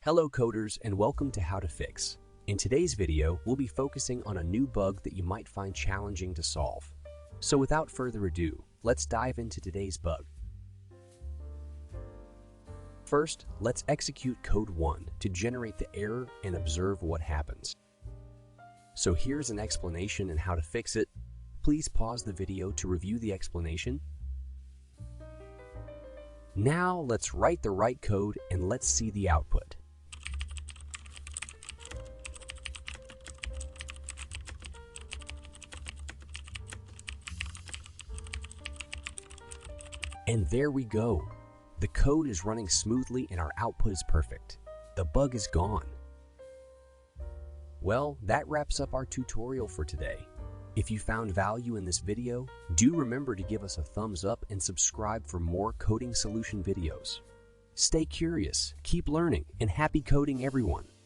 Hello coders and welcome to How to Fix. In today's video, we'll be focusing on a new bug that you might find challenging to solve. So without further ado, let's dive into today's bug. First, let's execute code 1 to generate the error and observe what happens. So here's an explanation and how to fix it. Please pause the video to review the explanation. Now let's write the right code and let's see the output. And there we go. The code is running smoothly and our output is perfect. The bug is gone. Well, that wraps up our tutorial for today. If you found value in this video, do remember to give us a thumbs up and subscribe for more coding solution videos. Stay curious, keep learning, and happy coding everyone!